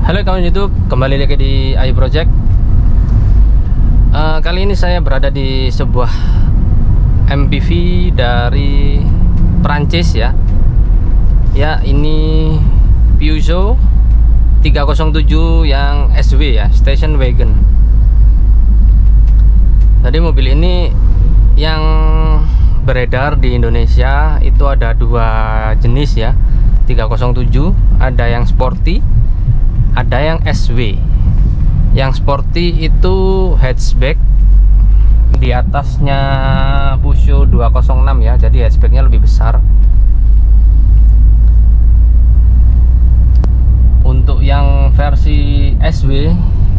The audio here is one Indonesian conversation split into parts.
Halo kawan YouTube, kembali lagi di AI Project. Kali ini saya berada di sebuah MPV dari Prancis ya. Ya, ini Peugeot 307 yang SW ya, Station Wagon. Jadi mobil ini yang beredar di Indonesia itu ada dua jenis ya, 307, ada yang sporty, ada yang SW. Yang sporty itu hatchback, di atasnya Peugeot 206 ya, jadi hatchbacknya lebih besar. Untuk yang versi SW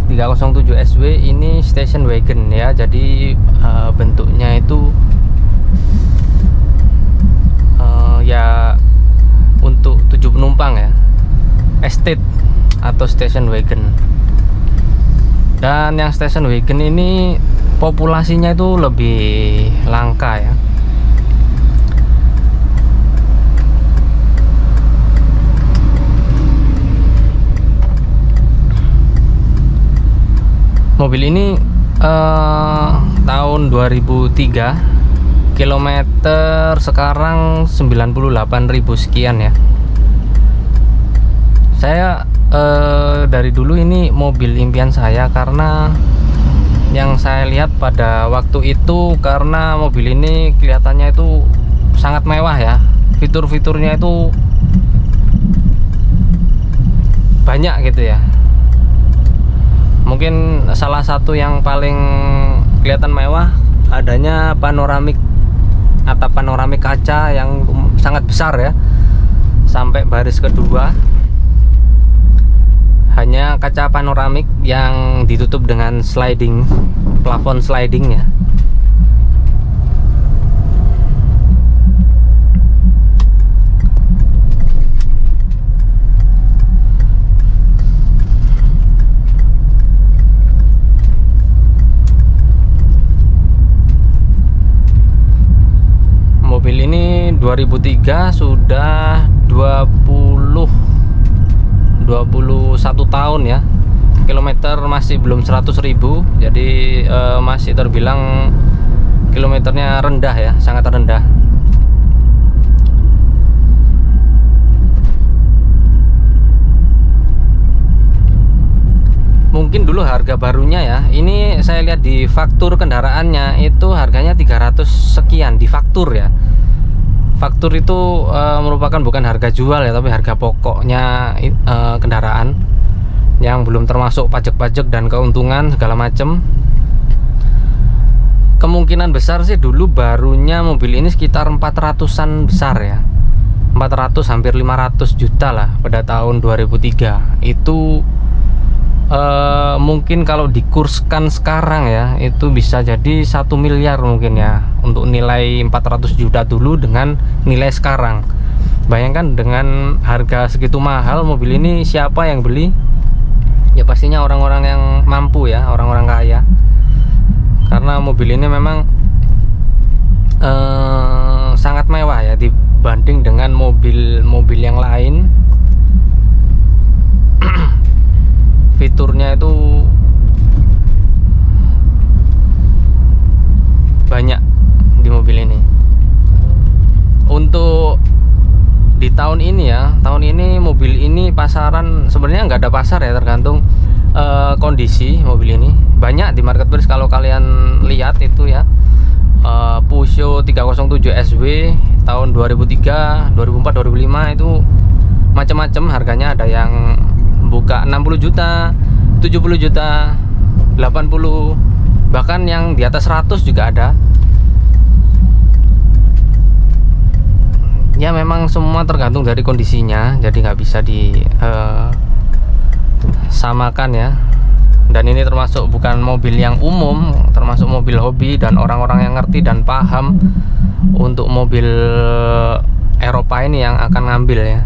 307 SW ini station wagon ya, jadi bentuknya itu ya untuk 7 penumpang ya, estate atau station wagon. Dan yang station wagon ini populasinya itu lebih langka ya. Mobil ini tahun 2003, kilometer sekarang 98.000 sekian ya. Saya dari dulu ini mobil impian saya, karena yang saya lihat pada waktu itu, karena mobil ini kelihatannya itu sangat mewah ya, fitur-fiturnya itu banyak gitu ya. Mungkin salah satu yang paling kelihatan mewah adanya atap panoramik kaca yang sangat besar ya, sampai baris kedua. Hanya kaca panoramik yang ditutup dengan sliding, plafon sliding ya. Mobil ini 2003, sudah 21 tahun ya. Kilometer masih belum 100.000, jadi masih terbilang kilometernya rendah ya, sangat rendah. Mungkin dulu harga barunya ya, ini saya lihat di faktur kendaraannya itu harganya 300 sekian di faktur ya. Faktur itu merupakan bukan harga jual ya, tapi harga pokoknya kendaraan, yang belum termasuk pajak-pajak dan keuntungan segala macam. Kemungkinan besar sih dulu barunya mobil ini sekitar 400-an besar ya, 400 hampir 500 juta lah pada tahun 2003. Itu mungkin kalau dikurskan sekarang ya, itu bisa jadi 1 miliar mungkin ya, untuk nilai 400 juta dulu dengan nilai sekarang. Bayangkan dengan harga segitu mahal mobil ini, siapa yang beli? Ya pastinya orang-orang yang mampu ya, orang-orang kaya. Karena mobil ini memang sangat mewah ya dibanding dengan mobil-mobil yang lain. Fiturnya itu banyak di mobil ini. Untuk di tahun ini ya, tahun ini mobil ini pasaran sebenarnya nggak ada pasar ya, tergantung kondisi mobil ini. Banyak di marketplace kalau kalian lihat itu ya, Peugeot 307 SW tahun 2003, 2004, 2005 itu macam-macam harganya. Ada yang buka 60 juta, 70 juta, 80, bahkan yang di atas 100 juga ada. Ya memang semua tergantung dari kondisinya, jadi nggak bisa disamakan ya. Dan ini termasuk bukan mobil yang umum, termasuk mobil hobi dan orang-orang yang ngerti dan paham untuk mobil Eropa ini yang akan ngambil ya.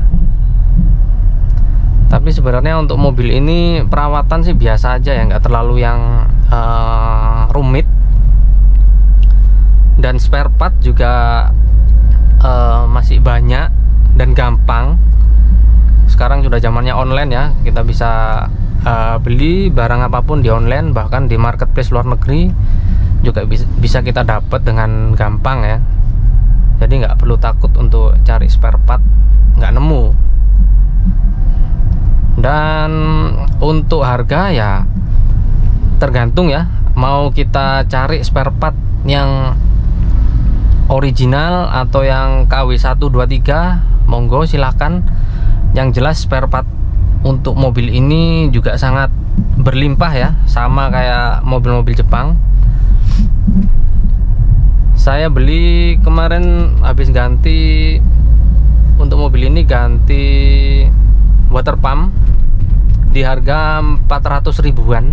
Tapi sebenarnya untuk mobil ini perawatan sih biasa aja ya, nggak terlalu yang rumit. Dan spare part juga masih banyak dan gampang. Sekarang sudah zamannya online ya, kita bisa beli barang apapun di online, bahkan di marketplace luar negeri juga bisa kita dapat dengan gampang ya. Jadi nggak perlu takut untuk cari spare part nggak nemu. Dan untuk harga ya tergantung ya, mau kita cari spare part yang original atau yang KW 123, monggo silahkan. Yang jelas spare part untuk mobil ini juga sangat berlimpah ya, sama kayak mobil-mobil Jepang. Saya beli kemarin habis ganti, untuk mobil ini ganti water pump di harga 400 ribuan.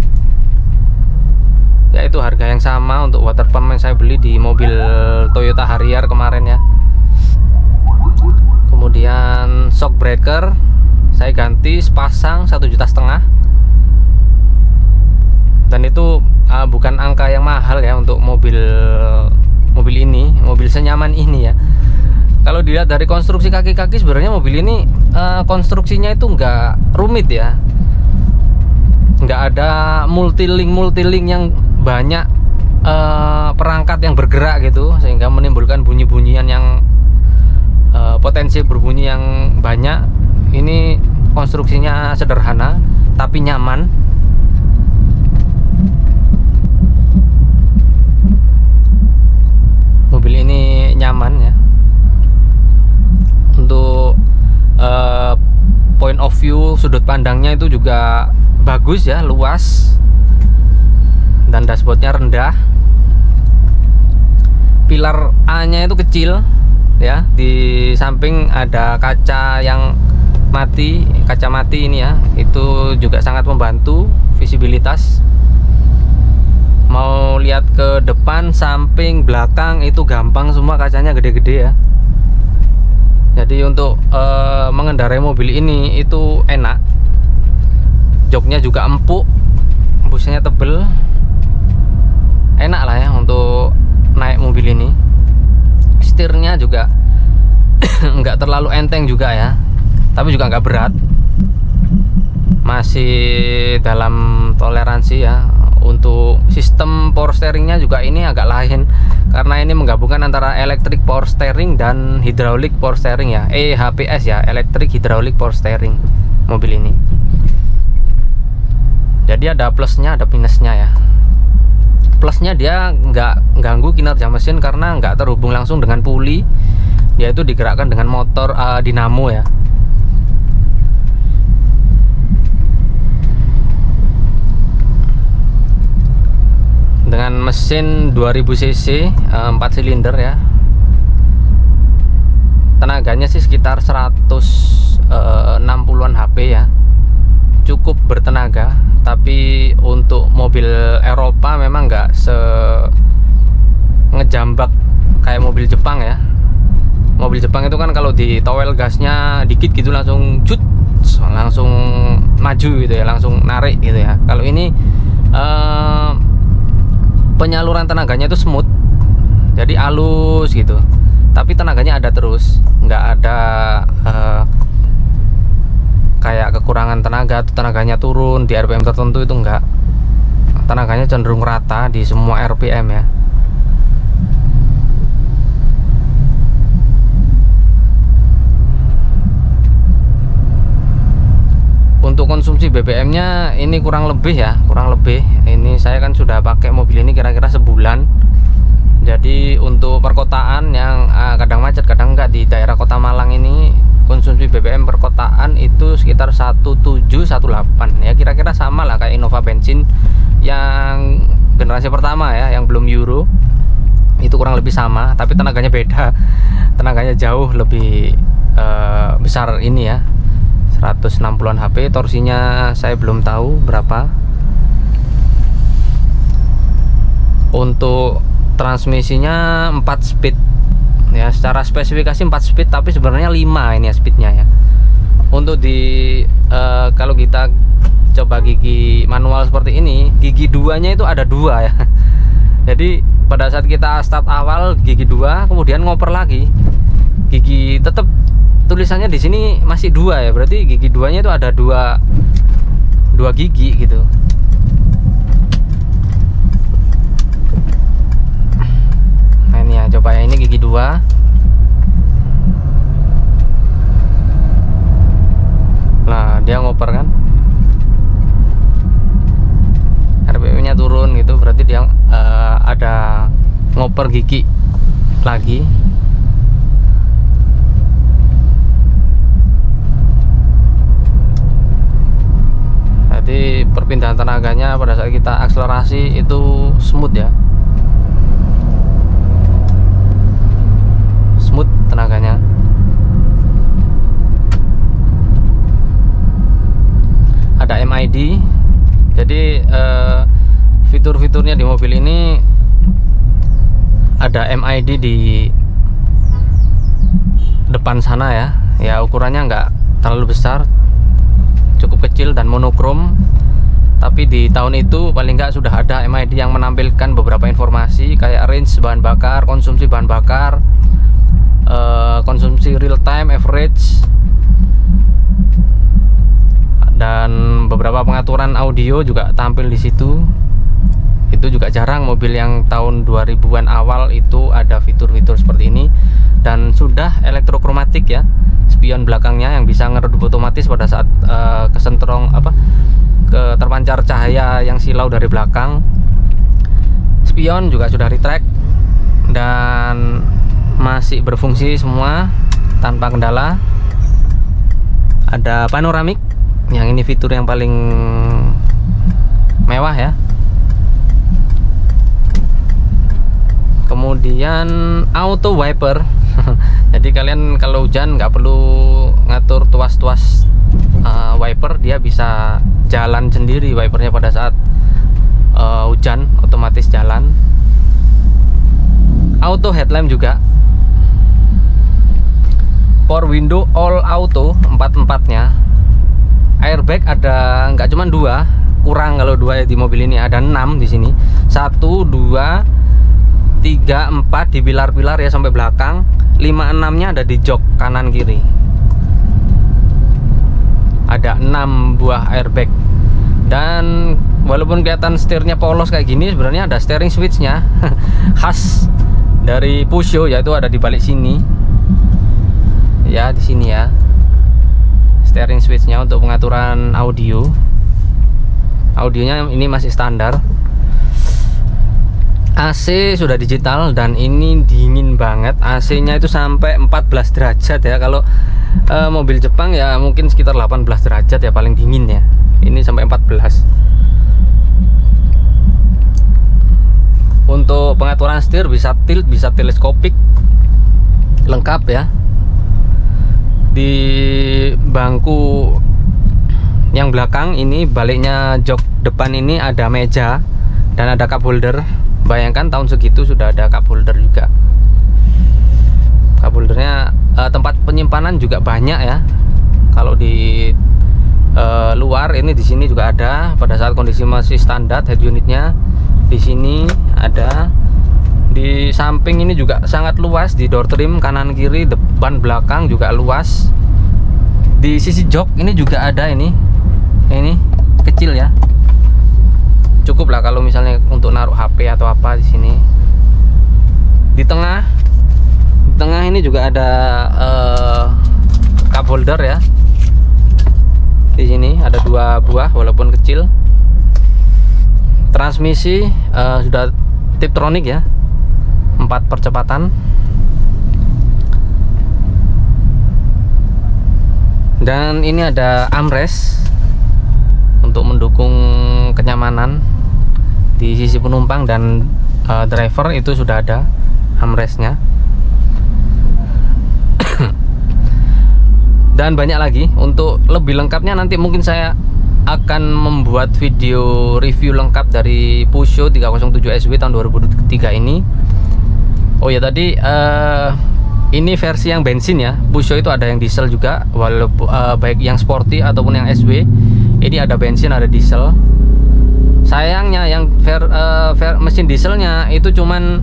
Yaitu harga yang sama untuk water pump yang saya beli di mobil Toyota Harrier kemarin ya. Kemudian shock breaker saya ganti sepasang 1,5 juta. Dan itu bukan angka yang mahal ya untuk mobil ini, mobil senyaman ini ya. Kalau dilihat dari konstruksi kaki-kaki, sebenarnya mobil ini konstruksinya itu nggak rumit ya, nggak ada multi-link yang banyak perangkat yang bergerak gitu, sehingga menimbulkan bunyi-bunyian yang potensi berbunyi yang banyak. Ini konstruksinya sederhana tapi nyaman. Mobil ini nyaman ya. Untuk point of view, sudut pandangnya itu juga bagus ya, luas. Dan dashboardnya rendah. Pilar A nya itu kecil ya, di samping ada kaca yang mati, kaca mati ini ya, itu juga sangat membantu visibilitas. Mau lihat ke depan, samping, belakang itu gampang, semua kacanya gede-gede ya. Jadi untuk mengendarai mobil ini itu enak. Joknya juga empuk, busnya tebel, enak lah ya untuk naik mobil ini. Setirnya juga nggak terlalu enteng juga ya, tapi juga nggak berat, masih dalam toleransi ya. Untuk sistem power steeringnya juga ini agak lain, karena ini menggabungkan antara electric power steering dan hydraulic power steering ya, EHPS ya, electric hydraulic power steering mobil ini. Jadi ada plusnya ada minusnya ya. Plusnya dia nggak ganggu kinerja mesin karena nggak terhubung langsung dengan puli, dia itu digerakkan dengan motor dinamo ya. Dengan mesin 2000 cc 4 silinder ya. Tenaganya sih sekitar 160-an HP ya, cukup bertenaga. Tapi untuk mobil Eropa memang nggak ngejambak kayak mobil Jepang ya. Mobil Jepang itu kan kalau di towel gasnya dikit gitu langsung cut, langsung maju gitu ya, langsung narik gitu ya. Kalau ini penyaluran tenaganya itu smooth, jadi halus gitu, tapi tenaganya ada terus, nggak ada kayak kekurangan tenaga atau tenaganya turun di RPM tertentu, itu enggak. Tenaganya cenderung rata di semua RPM ya. Untuk konsumsi BBM-nya ini kurang lebih ya, ini saya kan sudah pakai mobil ini kira-kira sebulan. Jadi untuk perkotaan yang kadang macet kadang enggak, di daerah Kota Malang ini konsumsi BBM perkotaan itu sekitar 1718 ya, kira-kira sama lah kayak Innova bensin yang generasi pertama ya, yang belum Euro, itu kurang lebih sama, tapi tenaganya beda. Tenaganya jauh lebih besar ini ya, 160-an HP. Torsinya saya belum tahu berapa. Untuk transmisinya 4 speed ya, secara spesifikasi 4 speed, tapi sebenarnya 5 ini ya speednya ya. Untuk di kalau kita coba gigi manual seperti ini, gigi 2 nya itu ada 2 ya. Jadi pada saat kita start awal gigi 2, kemudian ngoper lagi, gigi tetap tulisannya di sini masih 2 ya, berarti gigi 2-nya itu ada dua gigi gitu. Nah ini ya, coba ya, ini gigi 2. Nah dia ngoper kan, RPM nya turun gitu, berarti dia ada ngoper gigi lagi. Jadi perpindahan tenaganya pada saat kita akselerasi itu smooth ya, smooth tenaganya. Ada MID, jadi fitur-fiturnya di mobil ini ada MID di depan sana ya. Ya ukurannya nggak terlalu besar, cukup kecil dan monokrom. Tapi di tahun itu paling nggak sudah ada MID yang menampilkan beberapa informasi kayak range bahan bakar, konsumsi bahan bakar, konsumsi real time average, dan beberapa pengaturan audio juga tampil di situ. Itu juga jarang mobil yang tahun 2000-an awal itu ada fitur-fitur seperti ini. Dan sudah elektrokromatik ya, spion belakangnya yang bisa ngeredup otomatis pada saat terpancar cahaya yang silau dari belakang. Spion juga sudah retract dan masih berfungsi semua tanpa kendala. Ada panoramik, yang ini fitur yang paling mewah ya. Kemudian auto wiper. Jadi kalian kalau hujan nggak perlu ngatur tuas-tuas wiper, dia bisa jalan sendiri wipernya pada saat hujan, otomatis jalan. Auto headlamp juga, power window all auto 4-4-nya. Airbag ada nggak cuma 2, kurang kalau 2 di mobil ini, ada 6 di sini. 1, 2, 3, 4 di pilar-pilar ya sampai belakang. 5-6-nya ada di jok kanan kiri. Ada 6 buah airbag. Dan walaupun kelihatan setirnya polos kayak gini, sebenarnya ada steering switch-nya khas dari Peugeot, yaitu ada di balik sini. Ya, di sini ya. Steering switch-nya untuk pengaturan audio. Audionya ini masih standar. AC sudah digital dan ini dingin banget. AC-nya itu sampai 14 derajat ya. Kalau mobil Jepang ya mungkin sekitar 18 derajat ya paling dingin ya. Ini sampai 14. Untuk pengaturan setir bisa tilt, bisa teleskopik, lengkap ya. Di bangku yang belakang ini, baliknya jok depan ini ada meja dan ada cup holder. Bayangkan tahun segitu sudah ada cup holder juga. Cup holdernya tempat penyimpanan juga banyak ya. Kalau di luar ini, di sini juga ada. Pada saat kondisi masih standar head unitnya di sini ada. Di samping ini juga sangat luas, di door trim kanan kiri, depan belakang juga luas. Di sisi jok ini juga ada, ini kecil ya. Cukup lah kalau misalnya untuk naruh HP atau apa di sini. Di tengah ini juga ada cup holder ya. Di sini ada 2 buah walaupun kecil. Transmisi sudah Tiptronic ya, 4 percepatan. Dan ini ada armrest untuk mendukung kenyamanan di sisi penumpang dan driver, itu sudah ada armrestnya. Dan banyak lagi. Untuk lebih lengkapnya nanti mungkin saya akan membuat video review lengkap dari Peugeot 307 SW tahun 2003 ini. Oh ya, tadi ini versi yang bensin ya. Peugeot itu ada yang diesel juga, walaupun baik yang sporty ataupun yang SW. Ini ada bensin, ada diesel. Sayangnya yang mesin dieselnya itu cuman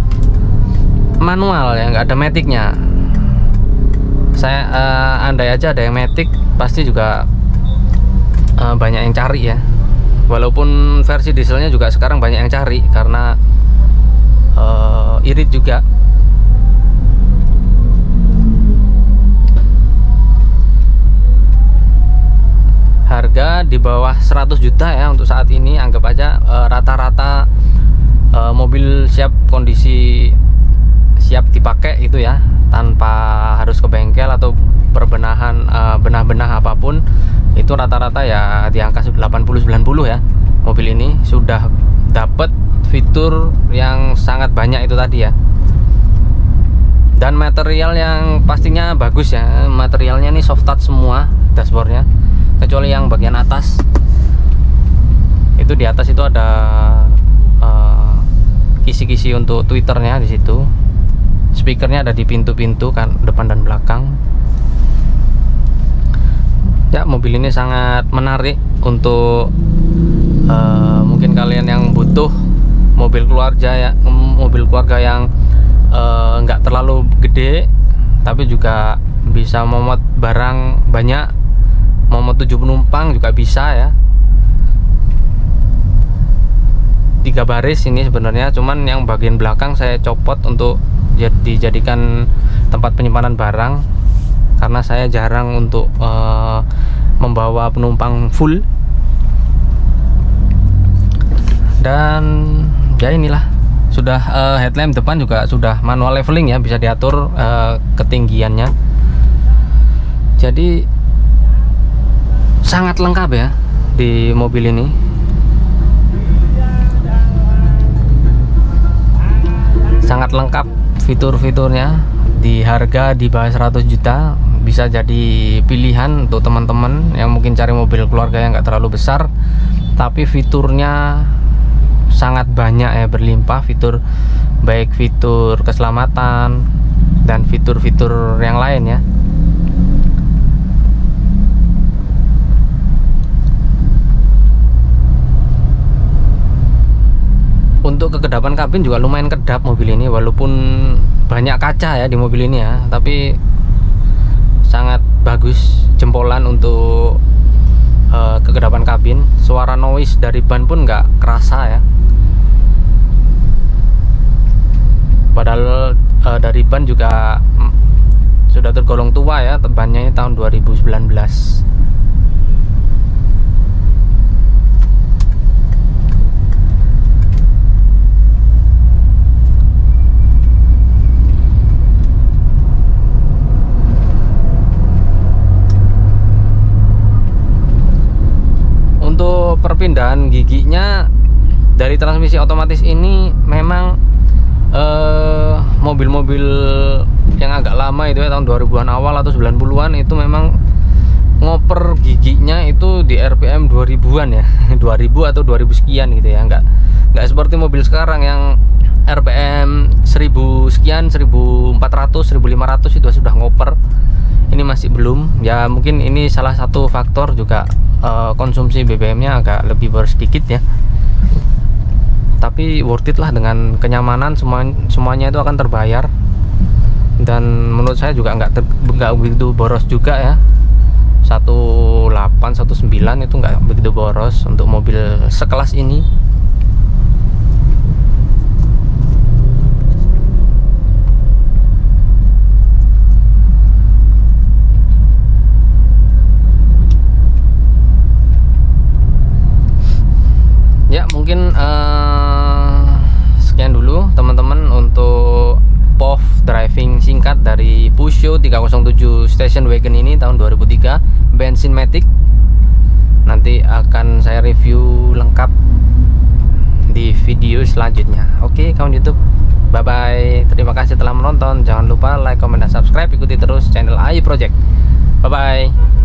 manual ya, nggak ada maticnya. Saya andai aja ada yang Matic, pasti juga banyak yang cari ya. Walaupun versi dieselnya juga sekarang banyak yang cari karena irit juga. Harga di bawah 100 juta ya untuk saat ini. Anggap aja rata-rata mobil siap kondisi, siap dipakai itu ya, tanpa harus ke bengkel atau perbenahan benah-benah apapun. Itu rata-rata ya di angka 80-90 ya. Mobil ini sudah dapat fitur yang sangat banyak itu tadi ya, dan material yang pastinya bagus ya. Materialnya ini soft touch semua dashboardnya, kecuali yang bagian atas. Itu di atas itu ada kisi-kisi untuk twitternya di situ. Speakernya ada di pintu-pintu kan, depan dan belakang. Ya, mobil ini sangat menarik untuk mungkin kalian yang butuh mobil keluarga yang nggak terlalu gede, tapi juga bisa momot barang banyak, momot 7 penumpang juga bisa ya. 3 baris ini sebenarnya, cuman yang bagian belakang saya copot untuk dijadikan tempat penyimpanan barang, karena saya jarang untuk membawa penumpang full. Dan ya inilah, sudah headlamp depan juga sudah manual leveling ya, bisa diatur ketinggiannya. Jadi sangat lengkap ya di mobil ini. Sangat lengkap fitur-fiturnya. Di harga di bawah 100 juta bisa jadi pilihan untuk teman-teman yang mungkin cari mobil keluarga yang nggak terlalu besar, tapi fiturnya sangat banyak ya, berlimpah fitur, baik fitur keselamatan dan fitur-fitur yang lain ya. Untuk kekedapan kabin juga lumayan kedap mobil ini, walaupun banyak kaca ya di mobil ini ya, tapi sangat bagus, jempolan untuk kekedapan kabin. Suara noise dari ban pun nggak kerasa ya, padahal dari ban juga sudah tergolong tua ya, bannya tahun 2019. Untuk perpindahan giginya dari transmisi otomatis ini memang mobil-mobil yang agak lama itu ya, tahun 2000-an awal atau 90-an itu memang ngoper giginya itu di RPM 2000-an ya 2000 atau 2000 sekian gitu ya, nggak seperti mobil sekarang yang RPM 1000 sekian, 1400, 1500 itu sudah ngoper. Ini masih belum ya, mungkin ini salah satu faktor juga konsumsi BBM-nya agak lebih boros sedikit ya, tapi worth it lah, dengan kenyamanan semuanya itu akan terbayar. Dan menurut saya juga nggak begitu boros juga ya, 18, 19 itu nggak begitu boros untuk mobil sekelas ini. Ya mungkin sekian dulu teman-teman untuk POV driving singkat dari Peugeot 307 Station Wagon ini tahun 2003 bensin matic. Nanti akan saya review lengkap di video selanjutnya. Oke kawan YouTube, bye bye, terima kasih telah menonton. Jangan lupa like, comment, dan subscribe. Ikuti terus channel AI Project. Bye bye.